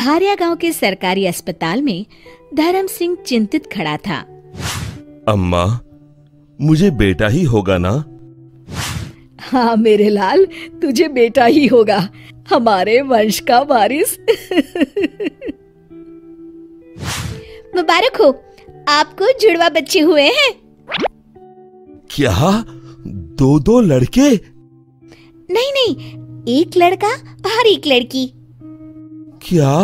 भारिया गांव के सरकारी अस्पताल में धर्म सिंह चिंतित खड़ा था। अम्मा, मुझे बेटा ही होगा ना? हाँ मेरे लाल, तुझे बेटा ही होगा, हमारे वंश का वारिस। मुबारक हो, आपको जुड़वा बच्चे हुए हैं। क्या? दो लड़के? नहीं नहीं, एक लड़का और एक लड़की। क्या?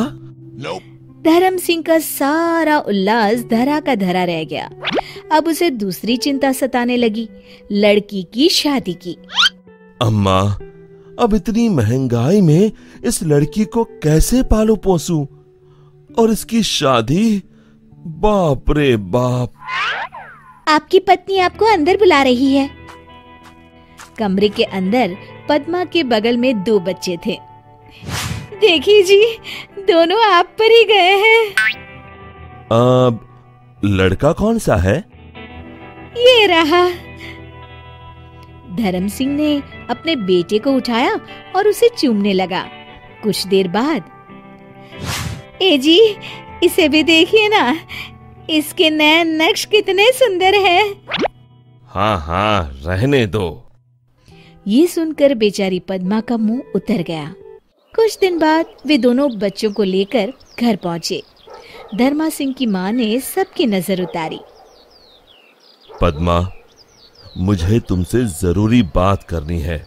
धर्म सिंह का सारा उल्लास धरा का धरा रह गया। अब उसे दूसरी चिंता सताने लगी, लड़की की शादी की। अम्मा, अब इतनी महंगाई में इस लड़की को कैसे पालू पोसूं? और इसकी शादी? बाप रे बाप। आपकी पत्नी आपको अंदर बुला रही है। कमरे के अंदर पद्मा के बगल में 2 बच्चे थे। देखिए जी, दोनों आप पर ही गए हैं। अब लड़का कौन सा है? ये रहा। धर्म सिंह ने अपने बेटे को उठाया और उसे चूमने लगा। कुछ देर बाद, ए जी, इसे भी देखिए ना, इसके नए नक्श कितने सुंदर हैं। हाँ हाँ, रहने दो। ये सुनकर बेचारी पद्मा का मुंह उतर गया। कुछ दिन बाद वे दोनों बच्चों को लेकर घर पहुंचे। धर्मा सिंह की मां ने सबकी नजर उतारी। पद्मा, मुझे तुमसे जरूरी बात करनी है।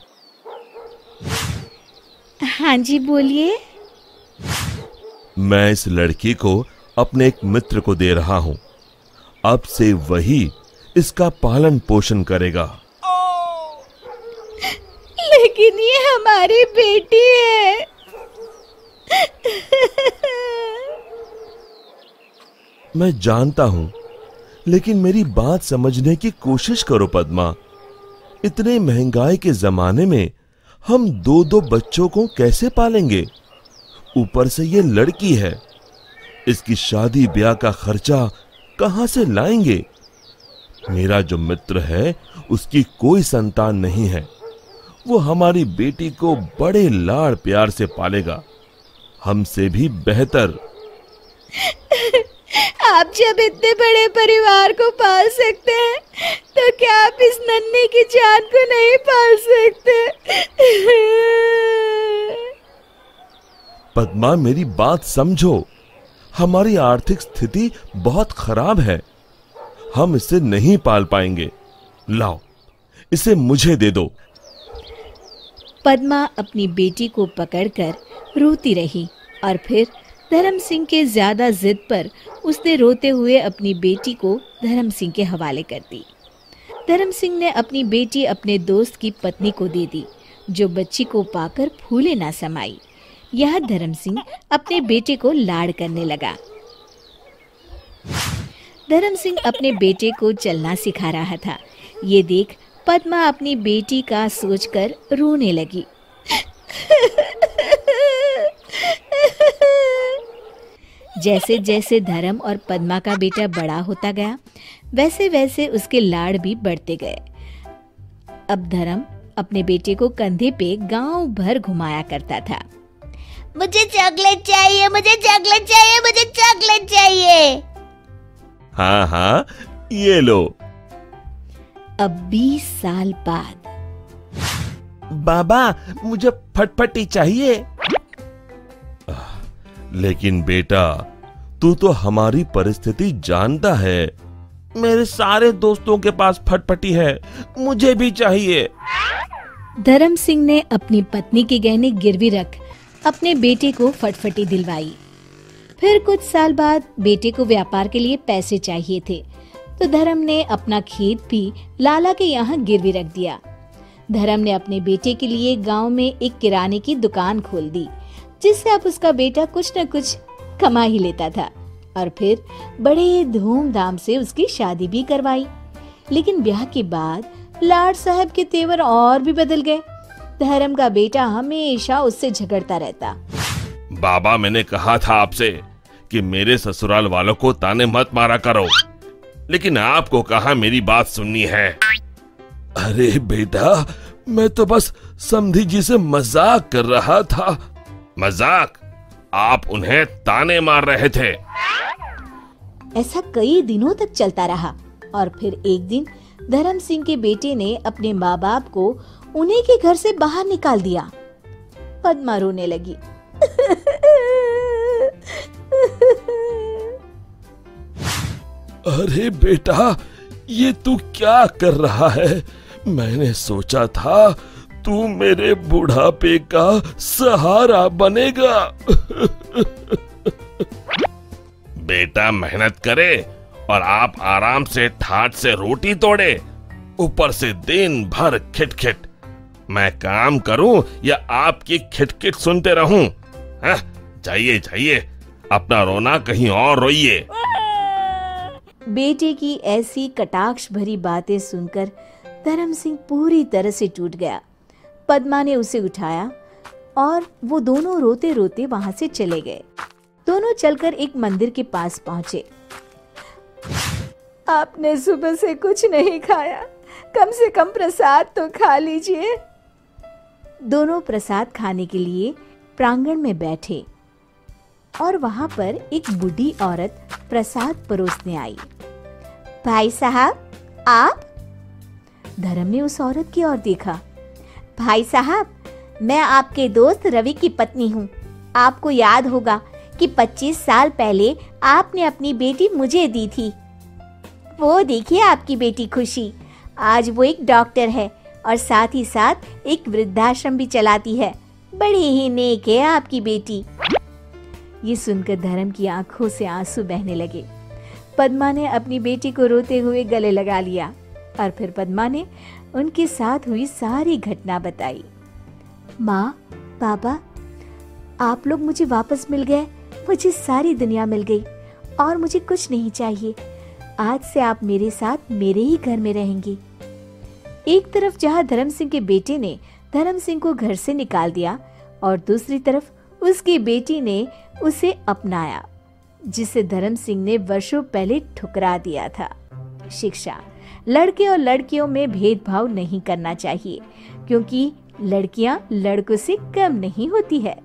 हाँ जी, बोलिए। मैं इस लड़की को अपने एक मित्र को दे रहा हूं। अब से वही इसका पालन पोषण करेगा। लेकिन ये हमारी बेटी है। मैं जानता हूं, लेकिन मेरी बात समझने की कोशिश करो पद्मा। इतने महंगाई के जमाने में हम 2 बच्चों को कैसे पालेंगे? ऊपर से ये लड़की है, इसकी शादी ब्याह का खर्चा कहां से लाएंगे? मेरा जो मित्र है, उसकी कोई संतान नहीं है। वो हमारी बेटी को बड़े लाड़ प्यार से पालेगा, हमसे भी बेहतर। आप जब इतने बड़े परिवार को पाल सकते हैं, तो क्या आप इस नन्ही की जान को नहीं पाल सकते? पद्मा, मेरी बात समझो। हमारी आर्थिक स्थिति बहुत खराब है, हम इसे नहीं पाल पाएंगे। लाओ, इसे मुझे दे दो। पद्मा अपनी बेटी को पकड़कर रोती रही और फिर धर्म सिंह के ज्यादा जिद पर उसने रोते हुए अपनी बेटी को धर्म सिंह के हवाले कर दी। धर्म सिंह ने अपनी बेटी अपने दोस्त की पत्नी को दे दी, जो बच्ची को पाकर फूले ना समाई। यह धर्म सिंह अपने बेटे को लाड़ करने लगा। धर्म सिंह अपने बेटे को चलना सिखा रहा था। ये देख पद्मा अपनी बेटी का सोचकर रोने लगी। जैसे जैसे धर्म और पद्मा का बेटा बड़ा होता गया, वैसे वैसे उसके लाड़ भी बढ़ते गए। अब धर्म अपने बेटे को कंधे पे गांव भर घुमाया करता था। मुझे चॉकलेट चाहिए, मुझे चॉकलेट चाहिए, मुझे चॉकलेट चाहिए। हाँ हाँ, ये लो। अब 20 साल बाद, बाबा, मुझे फटफटी चाहिए। लेकिन बेटा, तू तो हमारी परिस्थिति जानता है। मेरे सारे दोस्तों के पास फटफटी है, मुझे भी चाहिए। धर्म सिंह ने अपनी पत्नी के गहने गिरवी रख अपने बेटे को फटफटी दिलवाई। फिर कुछ साल बाद बेटे को व्यापार के लिए पैसे चाहिए थे, तो धर्म ने अपना खेत भी लाला के यहाँ गिरवी रख दिया। धर्म ने अपने बेटे के लिए गांव में एक किराने की दुकान खोल दी, जिससे अब उसका बेटा कुछ न कुछ कमा ही लेता था। और फिर बड़े धूमधाम से उसकी शादी भी करवाई। लेकिन ब्याह के बाद लाड साहब के तेवर और भी बदल गए। धर्म का बेटा हमेशा उससे झगड़ता रहता। बाबा, मैंने कहा था आपसे कि मेरे ससुराल वालों को ताने मत मारा करो, लेकिन आपको कहा मेरी बात सुननी है। अरे बेटा, मैं तो बस समधी जी से मजाक कर रहा था। मजाक? आप उन्हें ताने मार रहे थे। ऐसा कई दिनों तक चलता रहा और फिर एक दिन धर्म सिंह के बेटे ने अपने माँ बाप को उन्हीं के घर से बाहर निकाल दिया। पद्मा रोने लगी। अरे बेटा, ये तू क्या कर रहा है? मैंने सोचा था तू मेरे बुढ़ापे का सहारा बनेगा। बेटा मेहनत करे और आप आराम से ठाट से रोटी तोड़े, ऊपर से दिन भर खिटखिट। मैं काम करूं या आपकी खिटखिट सुनते रहूं? जाइए जाइए, अपना रोना कहीं और रोइए। बेटे की ऐसी कटाक्ष भरी बातें सुनकर धर्म सिंह पूरी तरह से टूट गया। पद्मा ने उसे उठाया और वो दोनों रोते रोते वहां से चले गए। दोनों चलकर एक मंदिर के पास पहुंचे। आपने सुबह से कुछ नहीं खाया, कम से कम प्रसाद तो खा लीजिए। दोनों प्रसाद खाने के लिए प्रांगण में बैठे और वहां पर एक बूढ़ी औरत प्रसाद परोसने आई। भाई साहब, आप? धर्म ने उस औरत की ओर देखा। भाई साहब, मैं आपके दोस्त रवि की पत्नी हूँ। आपको याद होगा कि 25 साल पहले आपने अपनी बेटी मुझे दी थी। वो देखिए आपकी बेटी खुशी, आज वो एक डॉक्टर है और साथ ही साथ एक वृद्धाश्रम भी चलाती है। बड़ी ही नेक है आपकी बेटी। ये सुनकर धर्म की आंखों से आंसू बहने लगे। पद्मा ने अपनी बेटी को रोते हुए गले लगा लिया और फिर पद्मा ने उनके साथ हुई सारी घटना बताई। माँ, पापा, आप लोग मुझे वापस मिल गए। मुझे सारी दुनिया मिल गई और मुझे कुछ नहीं चाहिए। आज से आप मेरे साथ मेरे ही घर में रहेंगी। एक तरफ जहाँ धर्म सिंह के बेटे ने धर्म सिंह को घर से निकाल दिया और दूसरी तरफ उसकी बेटी ने उसे अपनाया, जिसे धर्म सिंह ने वर्षों पहले ठुकरा दिया था। शिक्षा, लड़के और लड़कियों में भेदभाव नहीं करना चाहिए, क्योंकि लड़कियां लड़कों से कम नहीं होती है।